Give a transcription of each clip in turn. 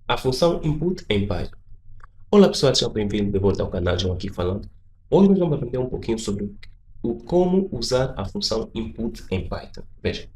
A função input em Python. Olá pessoal, sejam bem-vindos de volta ao canal, João aqui falando. Hoje nós vamos aprender um pouquinho sobre como usar a função input em Python. Veja,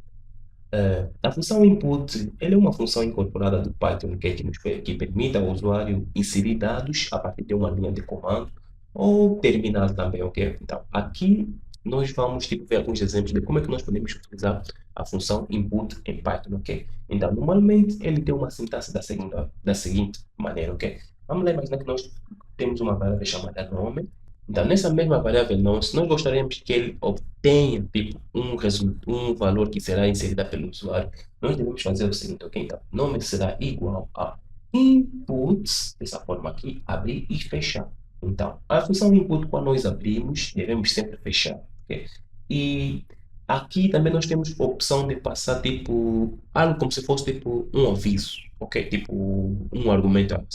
a função input ela é uma função incorporada do Python que permite ao usuário inserir dados a partir de uma linha de comando ou terminal também, ok? Então, aqui nós vamos ver alguns exemplos de como é que nós podemos utilizar a função input em Python, ok? Então, normalmente ele tem uma sintaxe da seguinte maneira, ok? Vamos lá imaginar que nós temos uma variável chamada nome. Então, nessa mesma variável nome, se nós gostaríamos que ele obtenha tipo, um valor que será inserido pelo usuário, nós devemos fazer o seguinte, ok? Então, nome será igual a inputs, dessa forma aqui, abrir e fechar. Então, a função input, quando nós abrimos, devemos sempre fechar, ok? E aqui também nós temos a opção de passar, tipo, algo como se fosse, tipo, um aviso, ok? Tipo, um argumento, não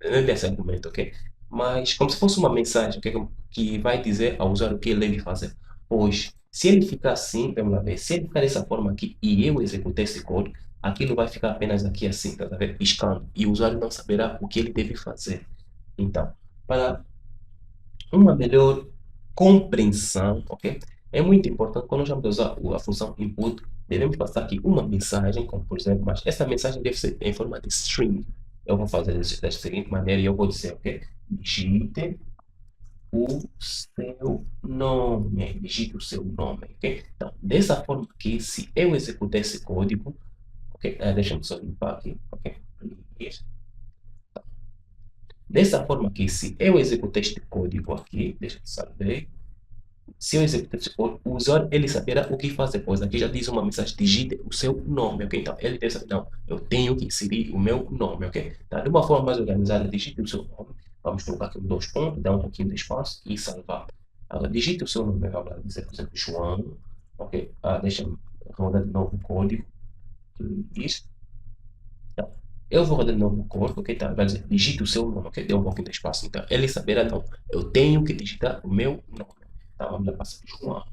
é esse argumento, ok? Mas como se fosse uma mensagem, ok? Que vai dizer ao usuário o que ele deve fazer. Pois, se ele ficar assim, vamos lá ver, se ele ficar dessa forma aqui e eu executar esse código, aquilo vai ficar apenas aqui assim, tá vendo? Piscando. E o usuário não saberá o que ele deve fazer. Então, para uma melhor compreensão, ok? É muito importante, quando nós vamos usar a função input, devemos passar aqui uma mensagem, como por exemplo, mas essa mensagem deve ser em forma de string. Eu vou fazer desta seguinte maneira e eu vou dizer, ok? Digite o seu nome, digite o seu nome, ok? Então, dessa forma aqui, se eu executar esse código, ok? Deixa-me só limpar aqui, ok? Dessa forma aqui, se eu executar este código aqui, deixa eu salvar. Se eu executar esse código, o usuário ele saberá o que fazer, pois aqui já diz uma mensagem, digite o seu nome, ok? Então, ele deve saber, não, eu tenho que inserir o meu nome, ok? Então, de uma forma mais organizada, digite o seu nome, vamos colocar aqui dois pontos, dar um pouquinho de espaço e salvar. Agora, digite o seu nome, vamos lá dizer, por exemplo, João, ok? Deixa-me rodar de novo o código, isso. Então, eu vou rodar de novo o código, ok? Tá, vai dizer, digite o seu nome, ok? Deu um pouquinho de espaço, então, ele saberá, não, eu tenho que digitar o meu nome. Então, vamos lá passar João.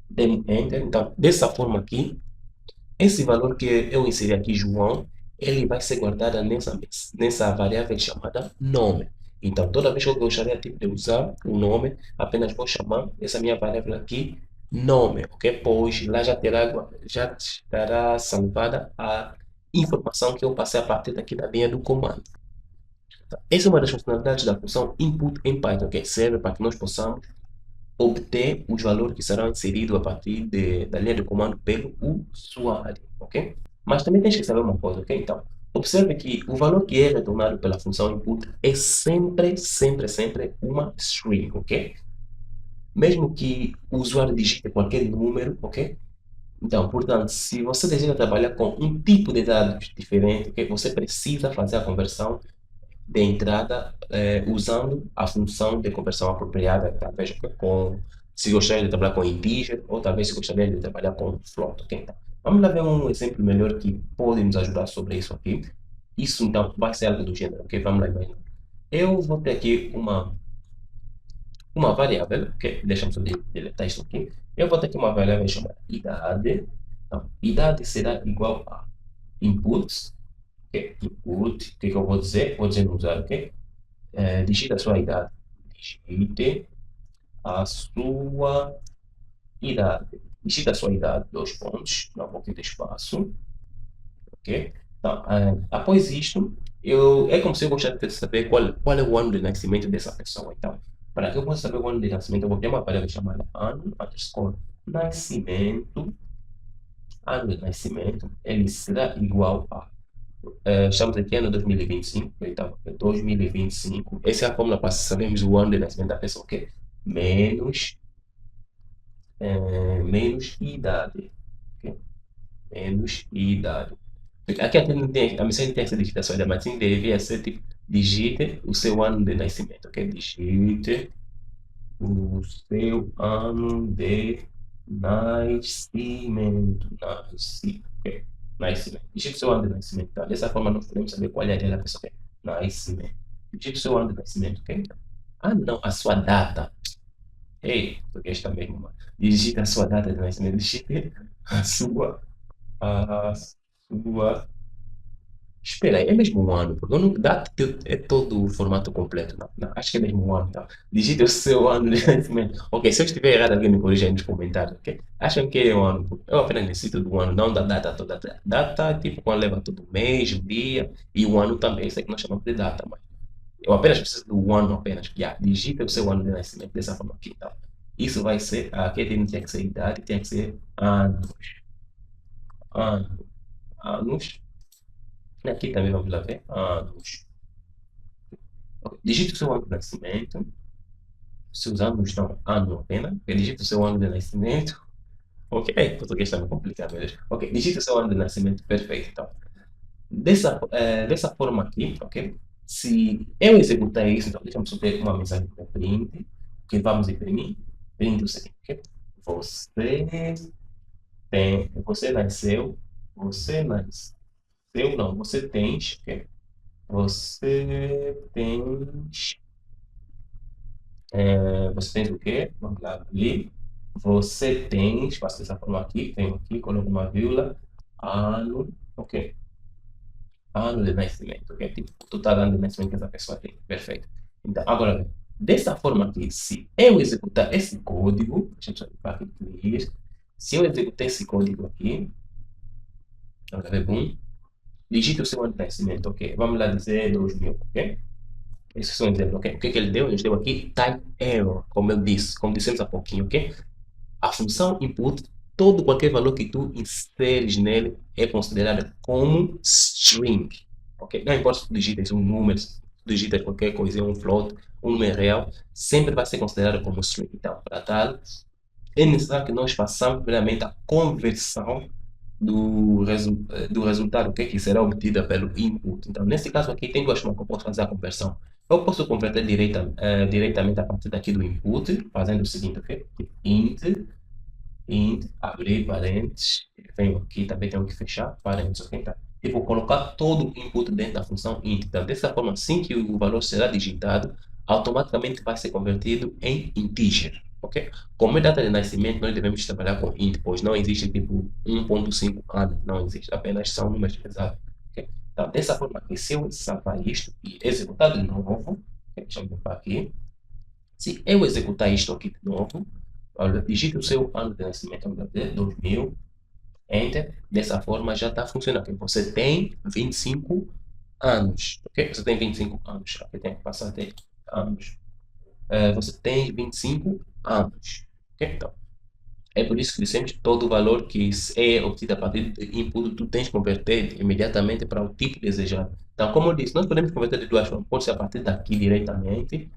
Dei Enter. Então, dessa forma aqui, esse valor que eu inseri aqui, João, ele vai ser guardado nessa variável chamada nome. Então, toda vez que eu gostaria tipo, de usar o nome, apenas vou chamar essa minha variável aqui, nome, ok? Pois lá já estará salvada a informação que eu passei a partir daqui da linha do comando. Então, essa é uma das funcionalidades da função input em Python, que serve para que nós possamos obter os valores que serão inseridos a partir da linha de comando pelo usuário, ok? Mas também tens que saber uma coisa, ok? Então, observe que o valor que é retornado pela função input é sempre, sempre, sempre uma string, ok? Mesmo que o usuário digite qualquer número, ok? Então, portanto, se você deseja trabalhar com um tipo de dados diferente, ok? Você precisa fazer a conversão de entrada usando a função de conversão apropriada, talvez se gostaria de trabalhar com integer ou talvez se gostaria de trabalhar com float. Ok? Então, vamos lá ver um exemplo melhor que pode nos ajudar sobre isso aqui. Isso então vai ser algo do gênero, ok? Vamos lá imaginar. Eu vou ter aqui uma variável, ok? Deixa-me só deletar isso aqui. Eu vou ter aqui uma variável chamada idade. Então, idade será igual a inputs, ok? Input, o que, que eu vou dizer? Vou dizer no usuário, ok? Digite a sua idade. Digite a sua idade. Digite a sua idade, dois pontos, dá um pouquinho de espaço, ok? Então, após isto, é como se eu gostasse de saber qual é o ano de nascimento dessa pessoa. Então, para que eu possa saber o ano de nascimento, eu vou ter uma variável chamada ano, underscore, nascimento, ano de nascimento, ele será igual a estamos aqui ano 2025, então 2025. Essa é a fórmula para sabermos o ano de nascimento da pessoa, ok? Menos, menos idade, ok? Menos idade. Aqui até não tem, a mensagem tem essa digitação ainda, mas sim deveria ser tipo, digite o seu ano de nascimento, ok? Digite o seu ano de nascimento. Ok? Nascimento. Digite o seu ano de nascimento. Tá? Dessa forma, nós podemos saber qual é a idade da pessoa. Ok? Nascimento. Digite o seu ano de nascimento. Ok? Ah, não, a sua data. Ei, porque esta mesmo. Digite a sua data de nascimento. Digite a sua Espera aí, é mesmo um ano, porque eu não, data é todo o formato completo, não, não, acho que é mesmo um ano, então. Digite o seu ano de nascimento. Ok, se eu estiver errado, alguém me corrija aí nos comentários, ok? Acham que é um ano? Eu apenas necessito do ano, não da data toda. Data, tipo, quando leva todo mês, o dia, e o ano também, isso é que nós chamamos de data, mas eu apenas preciso do ano apenas. Yeah, digita o seu ano de nascimento dessa forma aqui, então. Isso vai ser, aqui tinha que ser idade, tinha que ser anos, anos, anos. Aqui também vamos lá ver, anos. Ok, digite o seu ano de nascimento, seus anos estão ano apenas, ok, digite o seu ano de nascimento, ok, português está meio complicado mesmo, ok, digite o seu ano de nascimento, perfeito, então, dessa forma aqui, ok, se eu executar isso, então deixa eu subir uma mensagem para print, que vamos imprimir, print o seguinte, ok, você você nasceu, você nasceu, não, você tens, ok, você tens você tem o quê? Vamos lá abrir. Você tem, faço dessa forma aqui, tenho aqui, coloco uma vírgula, ano, ok? Ano de nascimento, ok? Tipo, total ano de nascimento que essa pessoa tem. Perfeito. Então, agora, dessa forma aqui, se eu executar esse código, deixa eu só limpar aqui, please. Se eu executar esse código aqui, vamos ver, boom, digite o seu ano de nascimento, ok? Vamos lá dizer 2000, ok? Esse é um exemplo, ok? O que, que ele deu? Ele deu aqui type error, como eu disse, como dissemos há pouquinho, ok? A função input, todo qualquer valor que tu inseres nele é considerado como string, ok? Não importa se tu digitas um número, se tu digitas qualquer coisa, um float, um número real, sempre vai ser considerado como string. Então, para tal, é necessário que nós façamos primeiramente a conversão do resultado, o que será obtido pelo input. Então, nesse caso aqui, tem duas formas que eu posso fazer a conversão. Eu posso converter diretamente a partir daqui do input, fazendo o seguinte, ok? Int, abrir parênteses, venho aqui, também tenho que fechar parênteses, ok? Então, eu vou colocar todo o input dentro da função int. Então, dessa forma, assim que o valor será digitado, automaticamente vai ser convertido em integer, ok? Como é data de nascimento, nós devemos trabalhar com int, pois não existe tipo 1.5 anos, não existe, apenas são números exatos, ok? Então, dessa forma aqui, se eu salvar isto e executar de novo, ok? Deixa eu limpar aqui. Se eu executar isto aqui de novo, olha, digite o seu ano de nascimento, vamos dizer, 2000, Enter. Dessa forma já está funcionando. Ok? Você tem 25 anos, ok? Você tem 25 anos, ok? Tem que passar até anos. Você tem 25 anos, ok? Então, é por isso que dissemos que todo o valor que é obtido a partir do input, tu tens que converter imediatamente para o tipo desejado. Então, como eu disse, nós podemos converter de duas formas. Pode ser a partir daqui diretamente,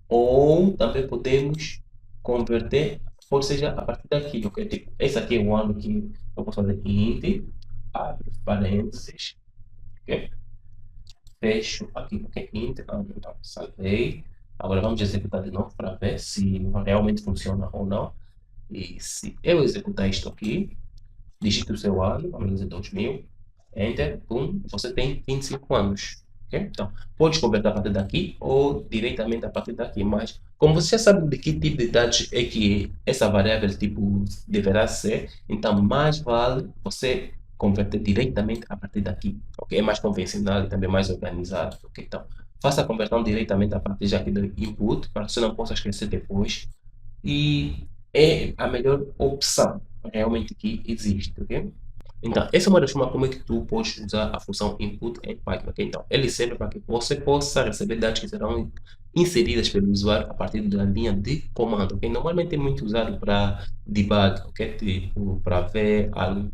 ou também podemos converter, ou seja, a partir daqui, ok? Tipo, esse aqui é o ano que eu posso fazer int, abre parênteses, ok? Fecho aqui, ok? Int, ano, então, salvei. Agora vamos executar de novo para ver se realmente funciona ou não. E se eu executar isto aqui, digite o seu ano, vamos dizer 2000, Enter, pum, você tem 25 anos. Ok? Então, pode converter a partir daqui ou diretamente a partir daqui, mas como você já sabe de que tipo de dados é que essa variável tipo deverá ser, então mais vale você converter diretamente a partir daqui. Ok? É mais convencional e também mais organizado. Ok? Então, faça a conversão diretamente a partir daqui do input, para que você não possa esquecer depois. E é a melhor opção realmente que existe, ok? Então, essa é uma das formas como é que tu podes usar a função input em Python, ok? Então, ele serve para que você possa receber dados que serão inseridas pelo usuário a partir da linha de comando, ok? Normalmente é muito usado para debug, ok? Tipo, para ver algo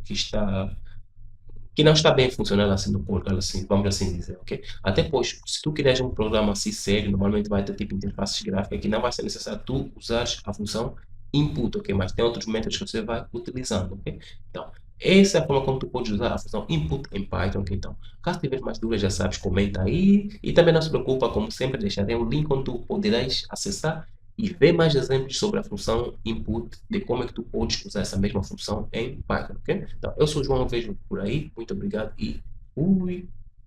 que não está bem funcionando assim no código, assim, vamos assim dizer, ok? Até pois, se tu quiseres um programa assim sério, normalmente vai ter tipo interfaces gráficas que não vai ser necessário tu usares a função input, ok? Mas tem outros métodos que você vai utilizando, ok? Então, essa é a forma como tu podes usar a função input em Python, ok? Então, caso tiveres mais dúvidas, já sabes, comenta aí. E também não se preocupa, como sempre, deixarei um link onde tu poderás acessar e ver mais exemplos sobre a função input, de como é que tu podes usar essa mesma função em Python, ok? Então, eu sou o João, vejo por aí, muito obrigado e fui!